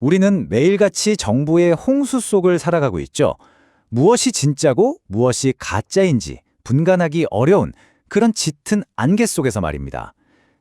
우리는 매일같이 정보의 홍수 속을 살아가고 있죠. 무엇이 진짜고 무엇이 가짜인지 분간하기 어려운 그런 짙은 안개 속에서 말입니다.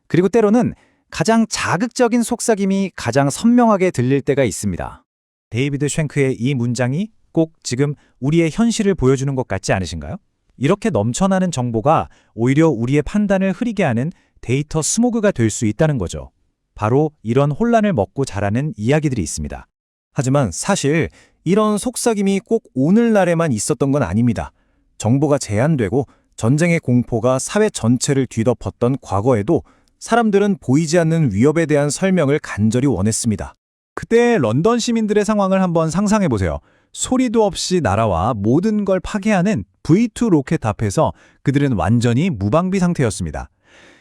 그리고 때로는 가장 자극적인 속삭임이 가장 선명하게 들릴 때가 있습니다. 데이비드 쉔크의 이 문장이 꼭 지금 우리의 현실을 보여주는 것 같지 않으신가요? 이렇게 넘쳐나는 정보가 오히려 우리의 판단을 흐리게 하는 데이터 스모그가 될 수 있다는 거죠. 바로 이런 혼란을 먹고 자라는 이야기들이 있습니다. 하지만 사실 이런 속삭임이 꼭 오늘날에만 있었던 건 아닙니다. 정보가 제한되고 전쟁의 공포가 사회 전체를 뒤덮었던 과거에도 사람들은 보이지 않는 위협에 대한 설명을 간절히 원했습니다. 그때 런던 시민들의 상황을 한번 상상해 보세요. 소리도 없이 날아와 모든 걸 파괴하는 V2 로켓 앞에서 그들은 완전히 무방비 상태였습니다.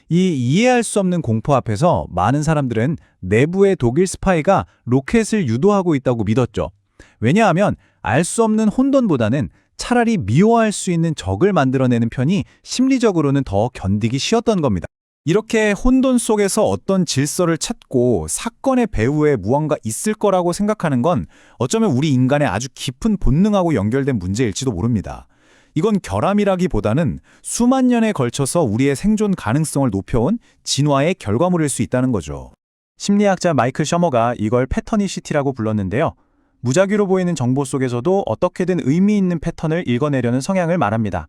이 이해할 수 없는 공포 앞에서 많은 사람들은 내부의 독일 스파이가 로켓을 유도하고 있다고 믿었죠. 왜냐하면 알 수 없는 혼돈보다는 차라리 미워할 수 있는 적을 만들어내는 편이 심리적으로는 더 견디기 쉬웠던 겁니다. 이렇게 혼돈 속에서 어떤 질서를 찾고 사건의 배후에 무언가 있을 거라고 생각하는 건 어쩌면 우리 인간의 아주 깊은 본능하고 연결된 문제일지도 모릅니다. 이건 결함이라기보다는 수만 년에 걸쳐서 우리의 생존 가능성을 높여온 진화의 결과물일 수 있다는 거죠. 심리학자 마이클 셔머가 이걸 패터니시티라고 불렀는데요. 무작위로 보이는 정보 속에서도 어떻게든 의미 있는 패턴을 읽어내려는 성향을 말합니다.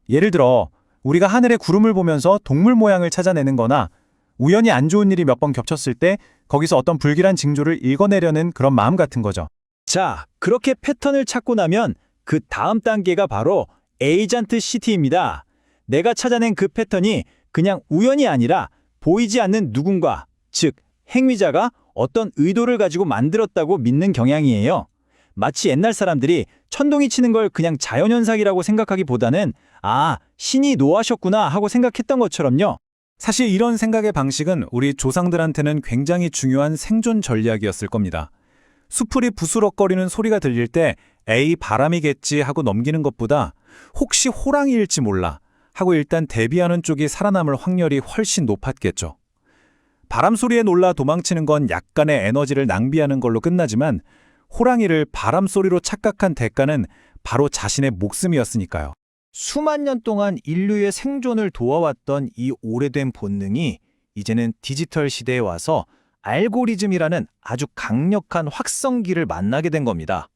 예를 들어 우리가 하늘의 구름을 보면서 동물 모양을 찾아내는 거나 우연히 안 좋은 일이 몇 번 겹쳤을 때 거기서 어떤 불길한 징조를 읽어내려는 그런 마음 같은 거죠. 자, 그렇게 패턴을 찾고 나면 그 다음 단계가 바로 에이전트 시티입니다. 내가 찾아낸 그 패턴이 그냥 우연이 아니라 보이지 않는 누군가, 즉 행위자가 어떤 의도를 가지고 만들었다고 믿는 경향이에요. 마치 옛날 사람들이 천둥이 치는 걸 그냥 자연현상이라고 생각하기보다는 신이 노하셨구나 하고 생각했던 것처럼요. 사실 이런 생각의 방식은 우리 조상들한테는 굉장히 중요한 생존 전략이었을 겁니다. 수풀이 부스럭거리는 소리가 들릴 때 에이 바람이겠지 하고 넘기는 것보다 혹시 호랑이일지 몰라 하고 일단 대비하는 쪽이 살아남을 확률이 훨씬 높았겠죠. 바람 소리에 놀라 도망치는 건 약간의 에너지를 낭비하는 걸로 끝나지만 호랑이를 바람 소리로 착각한 대가는 바로 자신의 목숨이었으니까요. 수만 년 동안 인류의 생존을 도와왔던 이 오래된 본능이 이제는 디지털 시대에 와서 알고리즘이라는 아주 강력한 확성기를 만나게 된 겁니다.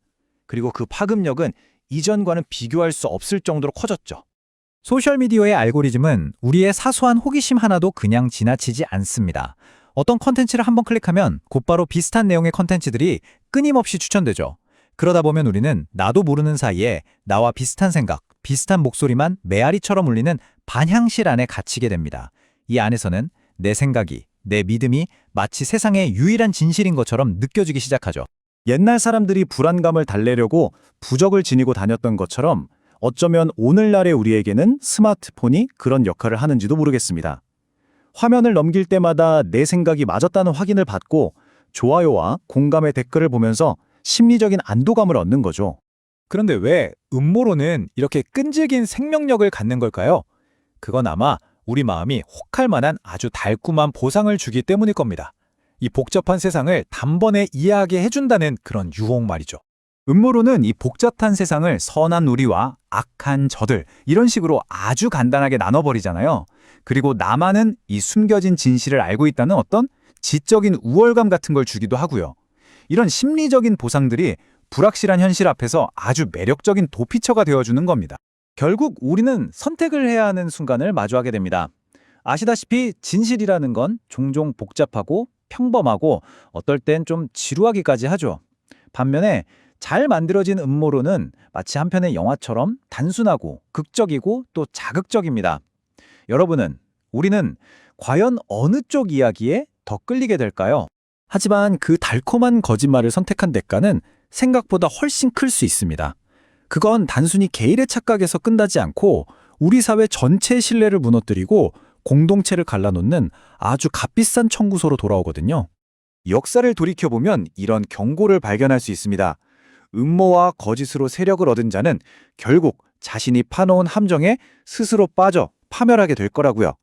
그리고 그 파급력은 이전과는 비교할 수 없을 정도로 커졌죠. 소셜미디어의 알고리즘은 우리의 사소한 호기심 하나도 그냥 지나치지 않습니다. 어떤 컨텐츠를 한번 클릭하면 곧바로 비슷한 내용의 컨텐츠들이 끊임없이 추천되죠. 그러다 보면 우리는 나도 모르는 사이에 나와 비슷한 생각, 비슷한 목소리만 메아리처럼 울리는 반향실 안에 갇히게 됩니다. 이 안에서는 내 생각이, 내 믿음이 마치 세상의 유일한 진실인 것처럼 느껴지기 시작하죠. 옛날 사람들이 불안감을 달래려고 부적을 지니고 다녔던 것처럼 어쩌면 오늘날의 우리에게는 스마트폰이 그런 역할을 하는지도 모르겠습니다. 화면을 넘길 때마다 내 생각이 맞았다는 확인을 받고 좋아요와 공감의 댓글을 보면서 심리적인 안도감을 얻는 거죠. 그런데 왜 음모론은 이렇게 끈질긴 생명력을 갖는 걸까요? 그건 아마 우리 마음이 혹할 만한 아주 달콤한 보상을 주기 때문일 겁니다. 이 복잡한 세상을 단번에 이해하게 해준다는 그런 유혹 말이죠. 음모론은 이 복잡한 세상을 선한 우리와 악한 저들 이런 식으로 아주 간단하게 나눠버리잖아요. 그리고 나만은 이 숨겨진 진실을 알고 있다는 어떤 지적인 우월감 같은 걸 주기도 하고요. 이런 심리적인 보상들이 불확실한 현실 앞에서 아주 매력적인 도피처가 되어주는 겁니다. 결국 우리는 선택을 해야 하는 순간을 마주하게 됩니다. 아시다시피 진실이라는 건 종종 복잡하고 평범하고 어떨 땐 좀 지루하기까지 하죠. 반면에 잘 만들어진 음모론은 마치 한 편의 영화처럼 단순하고 극적이고 또 자극적입니다. 우리는 과연 어느 쪽 이야기에 더 끌리게 될까요? 하지만 그 달콤한 거짓말을 선택한 대가는 생각보다 훨씬 클 수 있습니다. 그건 단순히 개인의 착각에서 끝나지 않고 우리 사회 전체의 신뢰를 무너뜨리고 공동체를 갈라놓는 아주 값비싼 청구서로 돌아오거든요. 역사를 돌이켜보면 이런 경고를 발견할 수 있습니다. 음모와 거짓으로 세력을 얻은 자는 결국 자신이 파놓은 함정에 스스로 빠져 파멸하게 될 거라고요.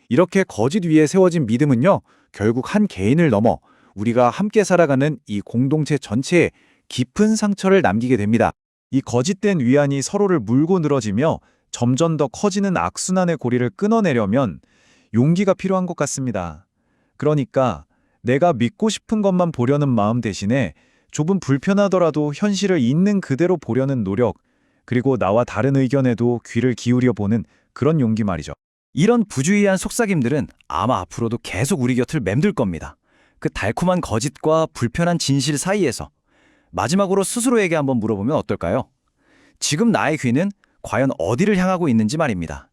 이렇게 거짓 위에 세워진 믿음은요, 결국 한 개인을 넘어 우리가 함께 살아가는 이 공동체 전체에 깊은 상처를 남기게 됩니다. 이 거짓된 위안이 서로를 물고 늘어지며 점점 더 커지는 악순환의 고리를 끊어내려면 용기가 필요한 것 같습니다. 그러니까 내가 믿고 싶은 것만 보려는 마음 대신에 조금 불편하더라도 현실을 있는 그대로 보려는 노력, 그리고 나와 다른 의견에도 귀를 기울여 보는 그런 용기 말이죠. 이런 부주의한 속삭임들은 아마 앞으로도 계속 우리 곁을 맴돌 겁니다. 그 달콤한 거짓과 불편한 진실 사이에서 마지막으로 스스로에게 한번 물어보면 어떨까요? 지금 나의 귀는 과연 어디를 향하고 있는지 말입니다.